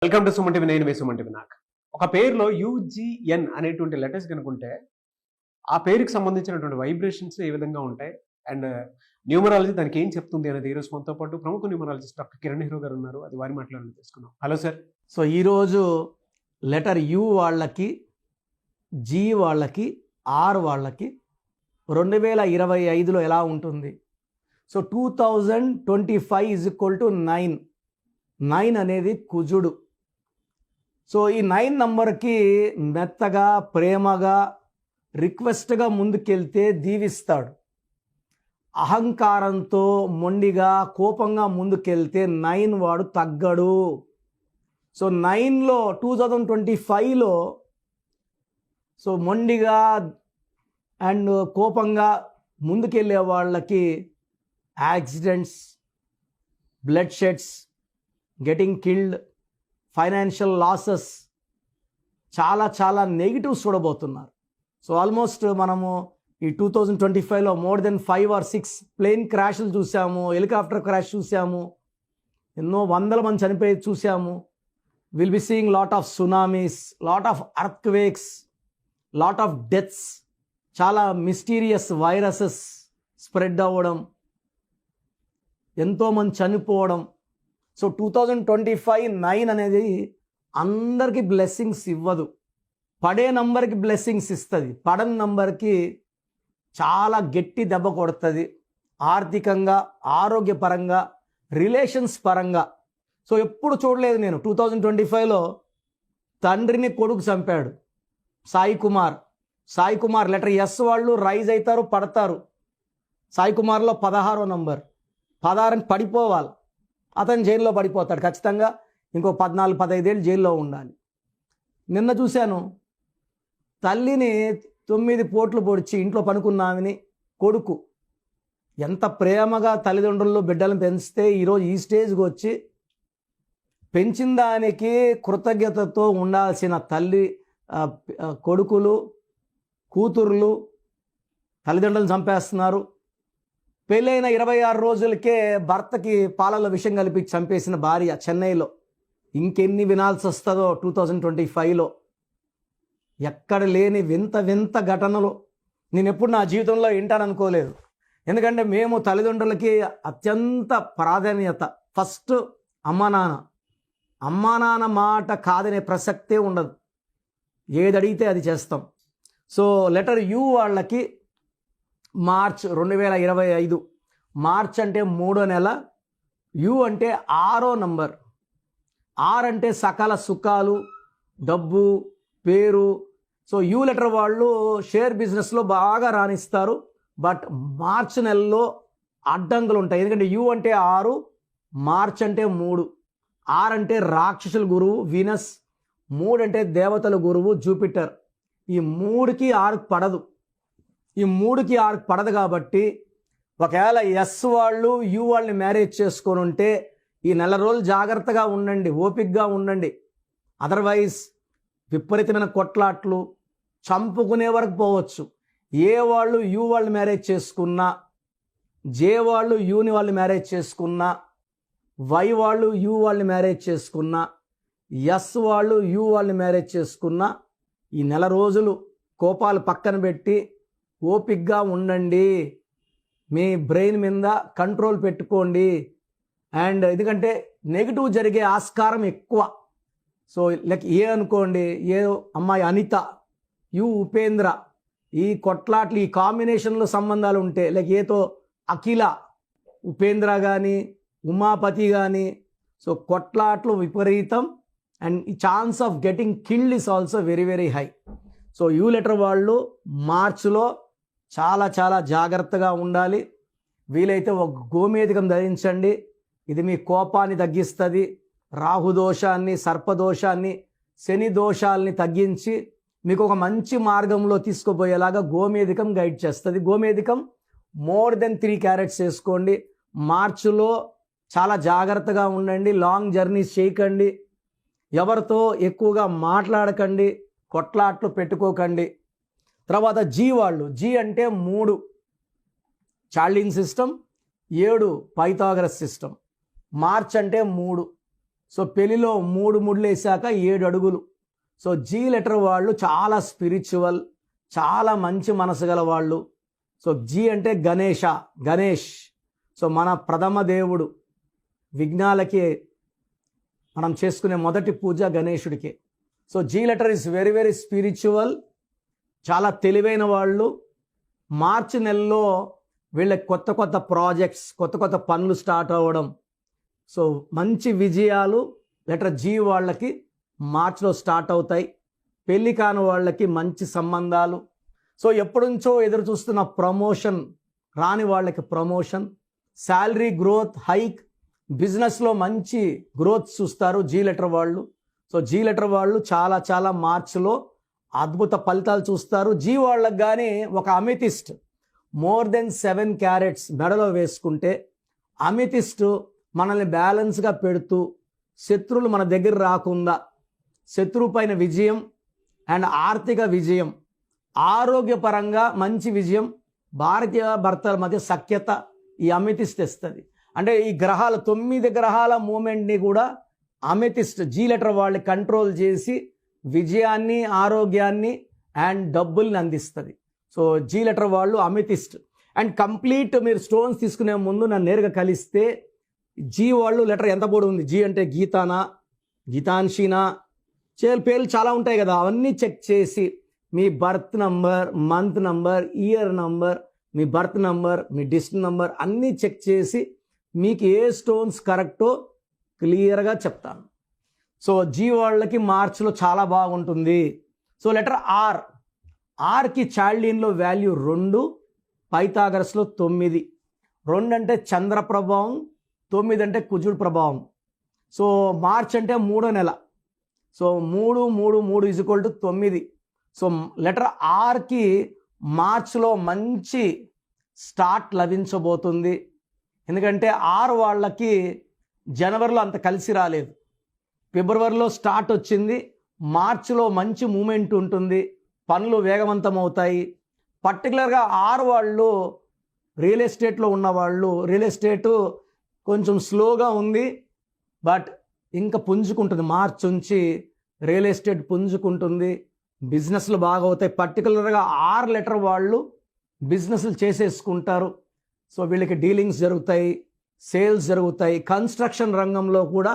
Welcome to Suman TV. నేను మీ Suman TV. ఒక పేరులో యుజిఎన్ అనేటువంటి లెటర్స్ కనుకుంటే ఆ పేరుకి సంబంధించినటువంటి వైబ్రేషన్స్ ఏ విధంగా ఉంటాయి అండ్ న్యూమరాలజీ దానికి ఏం చెప్తుంది అనేది ఈరోజు మనతో పాటు ప్రముఖ న్యూమరాలజిస్ట్ డాక్టర్ కిరణ్ హీరో గారు ఉన్నారు. అది వారి మాట్లాడాలని తెలుసుకుందాం. Hello sir. సో ఈరోజు లెటర్ యు వాళ్ళకి, జీ వాళ్ళకి, ఆర్ వాళ్ళకి 2025లో ఎలా ఉంటుంది? So 2025 is equal to 9. 9 అనేది కుజుడు. సో ఈ 9 నంబర్కి మెత్తగా, ప్రేమగా, రిక్వెస్ట్గా ముందుకెళ్తే దీవిస్తాడు. అహంకారంతో, మొండిగా, కోపంగా ముందుకెళ్తే 9 వాడు తగ్గడు. సో 9లో 2025లో సో మొండిగా అండ్ కోపంగా ముందుకెళ్ళే వాళ్ళకి accidents, blood sheds, getting killed, financial losses, చాలా నెగిటివ్స్ చూడబోతున్నారు. సో ఆల్మోస్ట్ మనము ఈ 2025లో మోర్ దెన్ 5 or 6 ప్లేన్ క్రాష్లు చూసాము, హెలికాప్టర్ క్రాష్ చూసాము, ఎన్నో వందల మంది చనిపోయేది చూసాము. Will be seeing lot of tsunamis, lot of earthquakes, lot of deaths, చాలా మిస్టీరియస్ వైరసెస్ స్ప్రెడ్ అవ్వడం, ఎంతోమంది చనిపోవడం. సో 2025 9 అనేది అందరికీ బ్లెస్సింగ్స్ ఇవ్వదు. పడే నంబర్కి బ్లెస్సింగ్స్ ఇస్తుంది, పడని నంబర్కి చాలా గట్టి దెబ్బ కొడుతుంది. ఆర్థికంగా, ఆరోగ్యపరంగా, రిలేషన్స్ పరంగా. సో ఎప్పుడు చూడలేదు నేను 2025లో తండ్రిని కొడుకు చంపాడు సాయి కుమార్. లెటర్ ఎస్ వాళ్ళు రైజ్ అవుతారు, పడతారు. సాయి కుమార్లో 16వ నంబర్, 16 పడిపోవాలి, అతను జైల్లో పడిపోతాడు ఖచ్చితంగా. ఇంకో 14-15 ఏళ్ళు జైల్లో ఉండాలి. నిన్న చూశాను, తల్లిని 9 పోట్లు పొడిచి ఇంట్లో పనుకున్నామని కొడుకు ఎంత ప్రేమగా తల్లిదండ్రుల్లో బిడ్డలను పెంచితే ఈరోజు ఈ స్టేజ్కి వచ్చి పెంచిన దానికి కృతజ్ఞతతో ఉండాల్సిన తల్లి, కొడుకులు, కూతుర్లు తల్లిదండ్రులను చంపేస్తున్నారు. పెళ్ళైన 26 రోజులకే భర్తకి పాలలో విషం కలిపి చంపేసిన భార్య చెన్నైలో. ఇంకెన్ని వినాల్సి వస్తుందో 2025లో. ఎక్కడ లేని వింత ఘటనలు నేను ఎప్పుడు నా జీవితంలో వింటాననుకోలేదు. ఎందుకంటే మేము తల్లిదండ్రులకి అత్యంత ప్రాధాన్యత. ఫస్ట్ అమ్మా నాన్న మాట కాదనే ప్రసక్తే ఉండదు. ఏది అడిగితే అది చేస్తాం. సో లెటర్ యు వాళ్ళకి మార్చ్ 2025. మార్చ్ అంటే 3వ నెల, యు అంటే 6వ నంబర్. ఆర్ అంటే సకల సుఖాలు, డబ్బు, పేరు. సో యు లెటర్ వాళ్ళు షేర్ బిజినెస్లో బాగా రాణిస్తారు. బట్ మార్చ్ నెలలో అడ్డంకులు ఉంటాయి. ఎందుకంటే యు అంటే 6, మార్చ్ అంటే 3. ఆర్ అంటే రాక్షసుల గురువు వీనస్, 3 అంటే దేవతల గురువు జూపిటర్. ఈ 3కి 6 పడదు. ఈ 3కి 6 పడదు కాబట్టి ఒకవేళ ఎస్ వాళ్ళు యు వాళ్ళని మ్యారేజ్ చేసుకొని ఉంటే ఈ నెల రోజులు జాగ్రత్తగా ఉండండి, ఓపికగా ఉండండి. అదర్వైజ్ విపరీతమైన కొట్లాట్లు, చంపుకునే వరకు పోవచ్చు. ఏ వాళ్ళు యు వాళ్ళు మ్యారేజ్ చేసుకున్నా, జే వాళ్ళు యుని వాళ్ళు మ్యారేజ్ చేసుకున్నా, వై వాళ్ళు యు వాళ్ళని మ్యారేజ్ చేసుకున్నా, ఎస్ వాళ్ళు యు వాళ్ళని మ్యారేజ్ చేసుకున్నా ఈ నెల రోజులు కోపాలు పక్కన పెట్టి ఓపికగా ఉండండి. మీ బ్రెయిన్ మీద కంట్రోల్ పెట్టుకోండి. అండ్ ఎందుకంటే నెగిటివ్ జరిగే ఆస్కారం ఎక్కువ. సో లైక్ ఏ అనుకోండి, ఏ అమ్మాయి అనిత, యు ఉపేంద్ర, ఈ కొట్లాట్లు, ఈ కాంబినేషన్లో సంబంధాలు ఉంటే లైక్ ఏతో అఖిల, ఉపేంద్ర కానీ, ఉమాపతి కానీ, సో కొట్లాట్లు విపరీతం. అండ్ ఈ chance of getting killed is also very high. So you letter వాళ్ళు మార్చ్లో చాలా జాగ్రత్తగా ఉండాలి. వీలైతే ఒక గోమేధికం ధరించండి. ఇది మీ కోపాన్ని తగ్గిస్తుంది. రాహుదోషాన్ని, సర్పదోషాన్ని, శని దోషాలని తగ్గించి మీకు ఒక మంచి మార్గంలో తీసుకుపోయేలాగా గోమేధికం గైడ్ చేస్తుంది. గోమేధికం మోర్ దెన్ 3 క్యారెట్స్ వేసుకోండి. మార్చిలో చాలా జాగ్రత్తగా ఉండండి. లాంగ్ జర్నీస్ చేయకండి. ఎవరితో ఎక్కువగా మాట్లాడకండి. కొట్లాట్లు పెట్టుకోకండి. తర్వాత జీ వాళ్ళు, జీ అంటే 3 చార్లింగ్ సిస్టమ్, 7 పైథాగరస్ సిస్టమ్. మార్చ్ అంటే 3. సో పెళ్లిలో 3 ముళ్ళు వేసాక 7 అడుగులు. సో జీ లెటర్ వాళ్ళు చాలా స్పిరిచువల్, చాలా మంచి మనసు గల వాళ్ళు. సో జీ అంటే గణేష్. సో మన ప్రథమ దేవుడు, విఘ్నాలకి మనం చేసుకునే మొదటి పూజ గణేశుడికి. So G letter is very very spiritual, చాలా తెలివైన వాళ్ళు. మార్చి నెలలో వీళ్ళకి కొత్త కొత్త ప్రాజెక్ట్స్, కొత్త కొత్త పనులు స్టార్ట్ అవ్వడం. సో మంచి విజయాలు లెటర్ జీ వాళ్ళకి మార్చిలో స్టార్ట్ అవుతాయి. పెళ్లి కాని వాళ్ళకి మంచి సంబంధాలు. సో ఎప్పటి నుంచో ఎదురు చూస్తున్న ప్రమోషన్ రాని వాళ్ళకి ప్రమోషన్, శాలరీ గ్రోత్, హైక్, బిజినెస్లో మంచి గ్రోత్ చూస్తారు జీ లెటర్ వాళ్ళు. సో జీ లెటర్ వాళ్ళు చాలా చాలా మార్చిలో అద్భుత ఫలితాలు చూస్తారు. జీ వాళ్ళకి కానీ ఒక అమితిస్ట్ మోర్ దెన్ 7 క్యారెట్స్ మెడలో వేసుకుంటే, అమితిస్ట్ మనల్ని బ్యాలెన్స్గా పెడుతూ శత్రువులు మన దగ్గర రాకుండా, శత్రువు పైన విజయం అండ్ ఆర్థిక విజయం, ఆరోగ్యపరంగా మంచి విజయం, భార్య భర్తల మధ్య సఖ్యత ఈ అమితిస్ట్ ఇస్తుంది. అంటే ఈ గ్రహాల 9 గ్రహాల మూమెంట్ని కూడా అమితిస్ట్ జీ లెటర్ వాళ్ళు కంట్రోల్ చేసి విజయాన్ని, ఆరోగ్యాన్ని అండ్ డబ్బుల్ని అందిస్తుంది. సో జీ లెటర్ వాళ్ళు అమితిస్ట్. అండ్ కంప్లీట్ మీరు స్టోన్స్ తీసుకునే ముందు నన్ను నేరుగా కలిస్తే జీ వాళ్ళు లెటర్ ఎంత పొడి ఉంది, జీ అంటే గీతానా, గీతాంశీనా, పేర్లు చాలా ఉంటాయి కదా, అవన్నీ చెక్ చేసి మీ birth number, month number, year number, మీ బర్త్ నంబర్, మీ డిస్ట్రిక్ట్ నంబర్ అన్నీ చెక్ చేసి మీకు ఏ స్టోన్స్ కరెక్టో క్లియర్గా చెప్తాను. సో జీ వాళ్ళకి మార్చిలో చాలా బాగుంటుంది. సో లెటర్ ఆర్కి చాల్డీన్లో వాల్యూ 2, పైథాగరస్లో 9. 2 అంటే చంద్ర ప్రభావం, 9 అంటే కుజుడు ప్రభావం. సో మార్చ్ అంటే 3వ నెల. సో 3 3 3 = 9. సో లెటర్ ఆర్కి మార్చ్లో మంచి స్టార్ట్ లభించబోతుంది. ఎందుకంటే ఆర్ వాళ్ళకి జనవరిలో అంత కలిసి రాలేదు, ఫిబ్రవరిలో స్టార్ట్ వచ్చింది, మార్చిలో మంచి మూమెంట్ ఉంటుంది, పనులు వేగవంతం అవుతాయి. పర్టికులర్గా ఆర్ వాళ్ళు రియల్ ఎస్టేట్లో ఉన్నవాళ్ళు, రియల్ ఎస్టేటు కొంచెం స్లోగా ఉంది బట్ ఇంకా పుంజుకుంటుంది. మార్చ్ నుంచి రియల్ ఎస్టేట్ పుంజుకుంటుంది, బిజినెస్లు బాగా అవుతాయి. పర్టికులర్గా ఆర్ లెటర్ వాళ్ళు బిజినెస్లు చేసేసుకుంటారు. సో వీళ్ళకి డీలింగ్స్ జరుగుతాయి, సేల్స్ జరుగుతాయి. కన్స్ట్రక్షన్ రంగంలో కూడా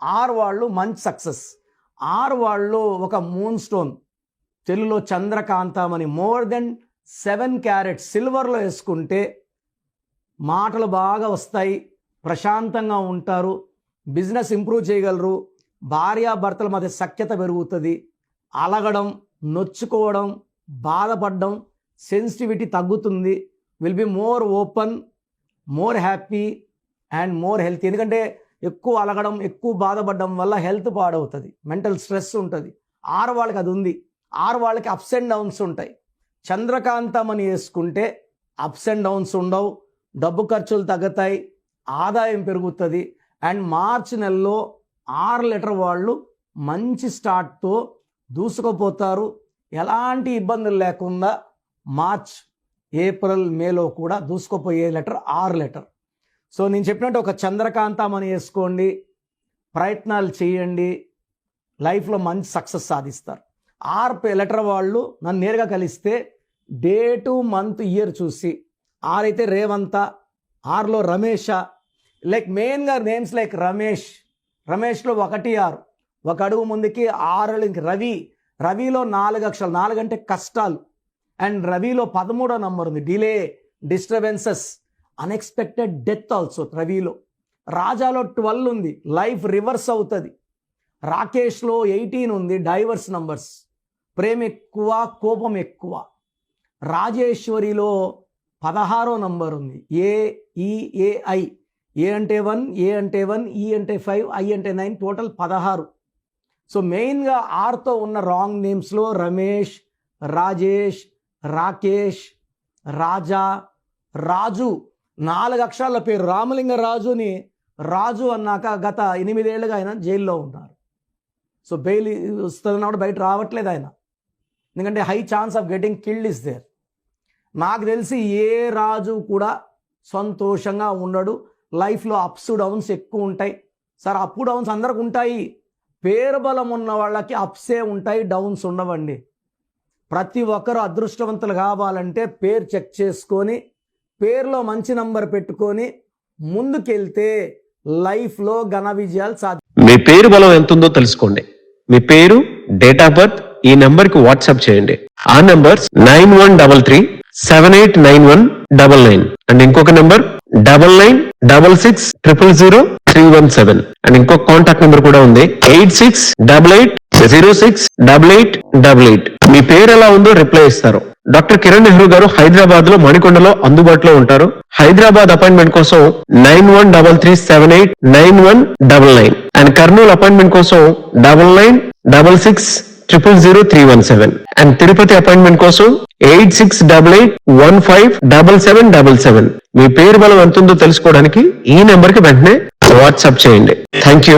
ఆర్ వాళ్ళు మంచి సక్సెస్. ఆర్ వాళ్ళు ఒక మూన్ స్టోన్, తెలుగులో చంద్రకాంతమని, మోర్ దెన్ 7 క్యారెట్స్ సిల్వర్లో వేసుకుంటే మాటలు బాగా వస్తాయి, ప్రశాంతంగా ఉంటారు, బిజినెస్ ఇంప్రూవ్ చేయగలరు, భార్యాభర్తల మధ్య సఖ్యత పెరుగుతుంది, అలగడం, నొచ్చుకోవడం, బాధపడడం, సెన్సిటివిటీ తగ్గుతుంది, will be more open, more happy and more healthy. ఎందుకంటే ఎక్కువ అలగడం, ఎక్కువ బాధపడడం వల్ల హెల్త్ పాడవుతుంది, మెంటల్ స్ట్రెస్ ఉంటుంది. ఆరు వాళ్ళకి అది ఉంది. ఆరు వాళ్ళకి అప్స్ అండ్ డౌన్స్ ఉంటాయి. చంద్రకాంతం అని వేసుకుంటే అప్స్ అండ్ డౌన్స్ ఉండవు, డబ్బు ఖర్చులు తగ్గుతాయి, ఆదాయం పెరుగుతుంది. అండ్ మార్చ్ నెలలో 6 లెటర్ వాళ్ళు మంచి స్టార్ట్తో దూసుకుపోతారు. ఎలాంటి ఇబ్బందులు లేకుండా మార్చ్, ఏప్రిల్, మేలో కూడా దూసుకుపోయే లెటర్ 6 లెటర్. సో నేను చెప్పినట్టు ఒక చంద్రకాంతం అని వేసుకోండి, ప్రయత్నాలు చేయండి, లైఫ్లో మంచి సక్సెస్ సాధిస్తారు. 6 లెటర్ వాళ్ళు నన్ను నేరుగా కలిస్తే డేటు, మంత్, ఇయర్ చూసి, 6 అయితే రేవంత, 6లో రమేష, లైక్ మెయిన్గా నేమ్స్ లైక్ రమేష్లో 1 6, 1 అడుగు ముందుకి 6 ఇంక రవిలో 4 అక్షరాలు, 4 అంటే కష్టాలు. అండ్ రవిలో 13వ నంబర్ ఉంది, delay, disturbances, unexpected death also. రవిలో రాజాలో 12 ఉంది, లైఫ్ రివర్స్ అవుతుంది. రాకేష్లో 18 ఉంది, డైవర్స్ నంబర్స్, ప్రేమ ఎక్కువ, కోపం ఎక్కువ. రాజేశ్వరిలో 16వ నంబర్ ఉంది, ఏఈఏఐ. ఏ అంటే 1, ఏ అంటే 1, ఈ అంటే 5, ఐ అంటే 9, టోటల్ 16. సో మెయిన్గా 6తో ఉన్న రాంగ్ నేమ్స్లో రమేష్, రాజేష్, రాకేష్, రాజా, రాజు, 4 అక్షరాల పేరు. రామలింగ రాజుని రాజు అన్నాక గత 8 ఏళ్ళుగా ఆయన జైల్లో ఉన్నారు. సో బెయిల్ వస్తున్నప్పుడు బయట రావట్లేదు ఆయన, ఎందుకంటే high chance of getting killed is there. నాకు తెలిసి ఏ రాజు కూడా సంతోషంగా ఉండడు, లైఫ్లో అప్స్ డౌన్స్ ఎక్కువ ఉంటాయి. సార్ అప్ డౌన్స్ అందరికి ఉంటాయి. పేరు బలం ఉన్న వాళ్ళకి అప్సే ఉంటాయి, డౌన్స్ ఉండవండి. ప్రతి ఒక్కరు అదృష్టవంతులు కావాలంటే పేరు చెక్ చేసుకొని పేరులో మంచి నంబర్ పెట్టుకొని ముందుకెళ్తే లైఫ్లో ఘన విజయాలు సాధ్యం. మీ పేరు బలం ఎంత ఉందో తెలుసుకోండి. మీ పేరు, డేట్ ఆఫ్ బర్త్ ఈ నంబర్ కి వాట్సాప్ చేయండి. ఆ నంబర్ 9133789199 అండ్ ఇంకొక నంబర్ 9966000317 అండ్ ఇంకొక కాంటాక్ట్ నెంబర్ కూడా ఉంది 8688068888. మీ పేరు ఎలా ఉందో రిప్లై ఇస్తారు. డాక్టర్ కిరణ్ నెహ్రూ గారు హైదరాబాద్ లో మణికొండలో అందుబాటులో ఉంటారు. హైదరాబాద్ అపాయింట్మెంట్ కోసం 9133789199 అండ్ కర్నూలు అపాయింట్మెంట్ కోసం 9966000317 అండ్ తిరుపతి అపాయింట్మెంట్ కోసం 8688157777. మీ పేరు బలం ఎంత ఉందో తెలుసుకోవడానికి ఈ నెంబర్ కి వెంటనే వాట్సాప్ చేయండి. Thank you.